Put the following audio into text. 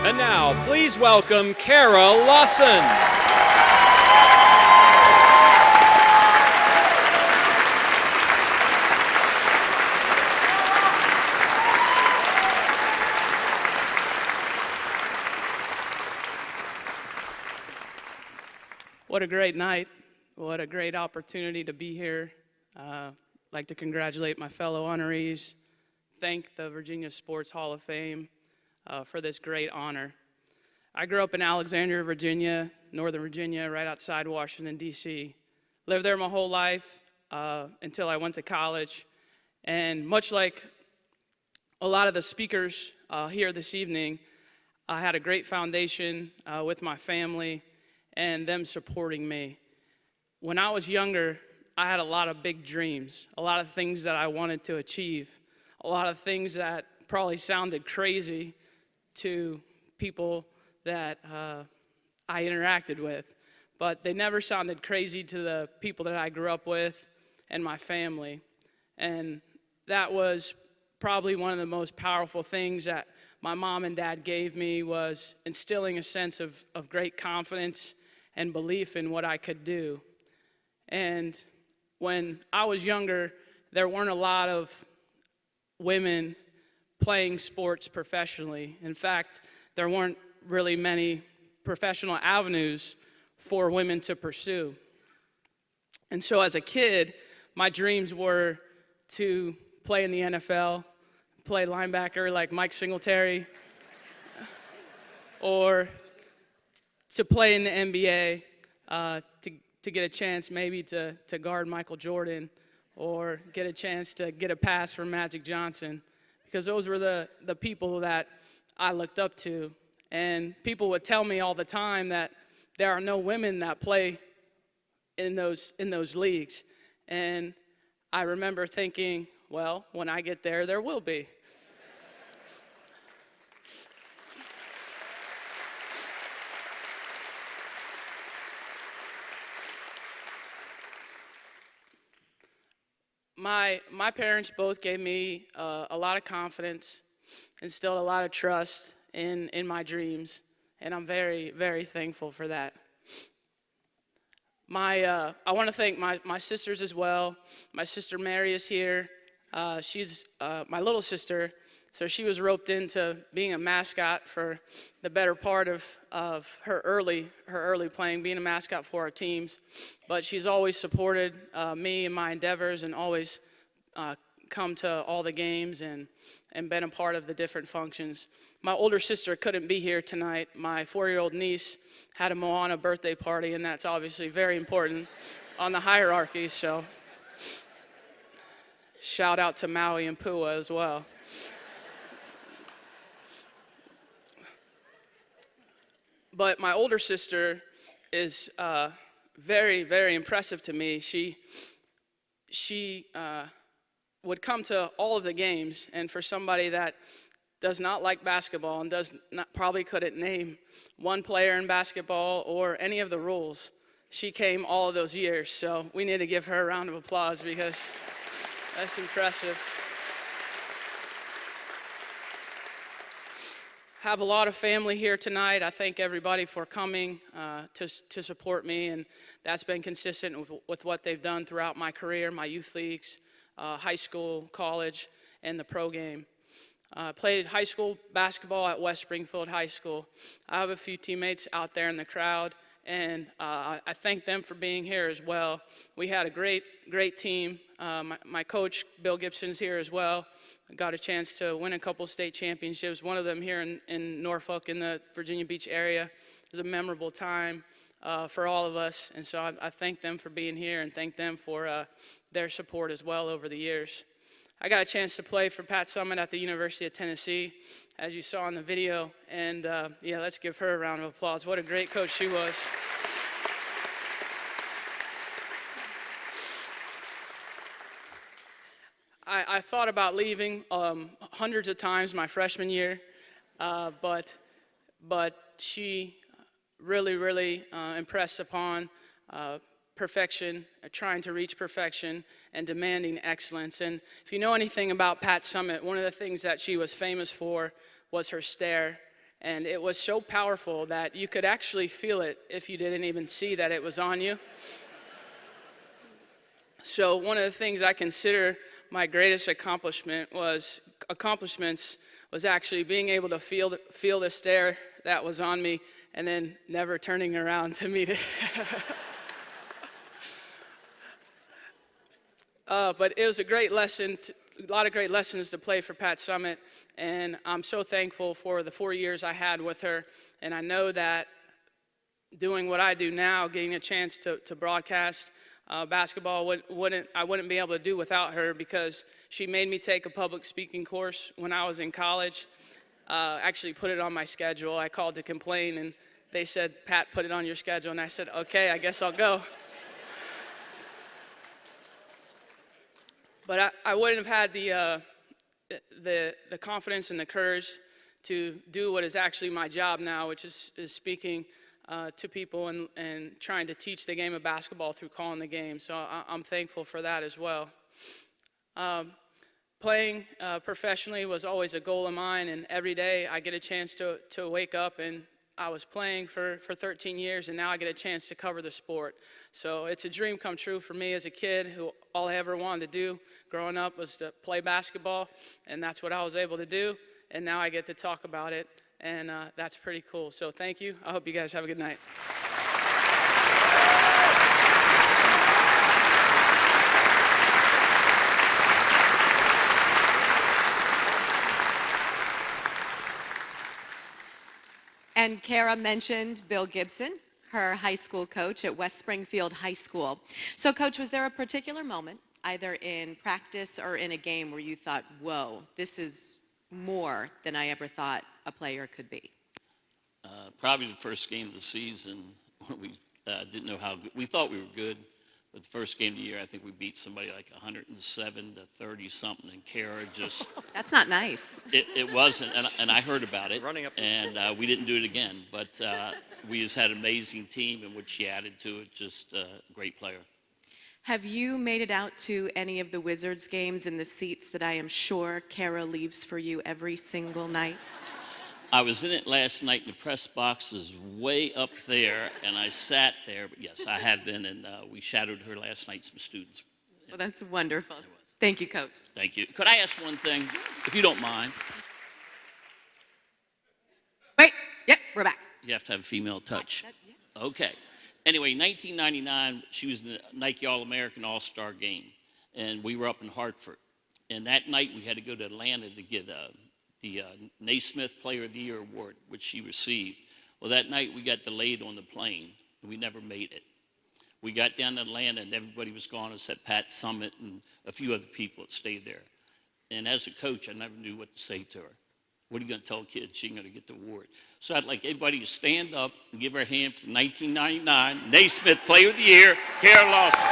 And now, please welcome Kara Lawson. What a great night. What a great opportunity to be here. I'd like to congratulate my fellow honorees, thank the Virginia Sports Hall of Fame for this great honor. I grew up in Alexandria, Virginia, Northern Virginia, right outside Washington, D.C. Lived there my whole life until I went to college. And much like a lot of the speakers here this evening, I had a great foundation with my family and them supporting me. When I was younger, I had a lot of big dreams, a lot of things that I wanted to achieve, a lot of things that probably sounded crazy to people that I interacted with, but they never sounded crazy to the people that I grew up with and my family. And that was probably one of the most powerful things that my mom and dad gave me, was instilling a sense of great confidence and belief in what I could do. And when I was younger, there weren't a lot of women playing sports professionally. In fact, there weren't really many professional avenues for women to pursue. And so as a kid, my dreams were to play in the NFL, play linebacker like Mike Singletary, or to play in the NBA, to get a chance maybe to guard Michael Jordan, or get a chance to get a pass from Magic Johnson, because those were the people that I looked up to. And people would tell me all the time that there are no women that play in those leagues. And I remember thinking, well, when I get there, there will be. My parents both gave me a lot of confidence, instilled a lot of trust in my dreams, and I'm very, very thankful for that. I want to thank my sisters as well. My sister Mary is here. She's my little sister, so she was roped into being a mascot for the better part of her early playing, being a mascot for our teams. But she's always supported me and my endeavors, and always come to all the games and been a part of the different functions. My older sister couldn't be here tonight. My 4-year-old niece had a Moana birthday party, and that's obviously very important on the hierarchy, so shout out to Maui and Pua as well. But my older sister is very, very impressive to me. She would come to all of the games, and for somebody that does not like basketball and probably couldn't name one player in basketball or any of the rules, she came all of those years. So we need to give her a round of applause, because that's impressive. Have a lot of family here tonight. I thank everybody for coming to support me, and that's been consistent with what they've done throughout my career, my youth leagues, high school, college, and the pro game. Played high school basketball at West Springfield High School. I have a few teammates out there in the crowd, and I thank them for being here as well. We had a great team. My coach, Bill Gibson's here as well. I got a chance to win a couple state championships, one of them here in Norfolk, in the Virginia Beach area. It was a memorable time for all of us, and so I thank them for being here, and thank them for their support as well over the years. I got a chance to play for Pat Summitt at the University of Tennessee, as you saw in the video, and yeah, let's give her a round of applause. What a great coach she was. I thought about leaving hundreds of times my freshman year, but she really impressed upon perfection, trying to reach perfection, and demanding excellence. And if you know anything about Pat Summitt, one of the things that she was famous for was her stare. And it was so powerful that you could actually feel it if you didn't even see that it was on you. So one of the things I consider my greatest accomplishments was actually being able to feel the stare that was on me and then never turning around to meet it. But it was a great lesson, a lot of great lessons to play for Pat Summitt, and I'm so thankful for the 4 years I had with her, and I know that doing what I do now, getting a chance to broadcast basketball, I wouldn't be able to do without her, because she made me take a public speaking course when I was in college, actually put it on my schedule. I called to complain, and they said, Pat, put it on your schedule, and I said, okay, I guess I'll go. But I wouldn't have had the confidence and the courage to do what is actually my job now, which is speaking to people and trying to teach the game of basketball through calling the game. So I'm thankful for that as well. Playing professionally was always a goal of mine, and every day I get a chance to wake up, and I was playing for 13 years, and now I get a chance to cover the sport. So it's a dream come true for me as a kid who all I ever wanted to do growing up was to play basketball, and that's what I was able to do, and now I get to talk about it, and that's pretty cool. So thank you. I hope you guys have a good night. And Kara mentioned Bill Gibson, her high school coach at West Springfield High School. So, Coach, was there a particular moment, either in practice or in a game, where you thought, whoa, this is more than I ever thought a player could be? Probably the first game of the season when we didn't know how good. We thought we were good, but the first game of the year, I think we beat somebody like 107 to 30 something, and Kara just. That's not nice. It wasn't, and I heard about it, Running up. and we didn't do it again. But we just had an amazing team, and what she added to it, just a great player. Have you made it out to any of the Wizards games in the seats that I am sure Kara leaves for you every single night? I was in it last night, and the press box is way up there, and I sat there. But yes, I have been, and we shadowed her last night, some students. Well, that's wonderful. Thank you, Coach. Thank you. Could I ask one thing, if you don't mind? Wait, yep, we're back. You have to have a female touch. Okay. Anyway, 1999, she was in the Nike All-American All-Star game, and we were up in Hartford. And that night, we had to go to Atlanta to get the Naismith Player of the Year award, which she received. Well, that night, we got delayed on the plane, and we never made it. We got down to Atlanta, and everybody was gone except Pat Summitt and a few other people that stayed there. And as a coach, I never knew what to say to her. What are you going to tell a kid? She ain't going to get the award. So I'd like everybody to stand up and give her a hand for 1999 Naismith Player of the Year, Kara Lawson.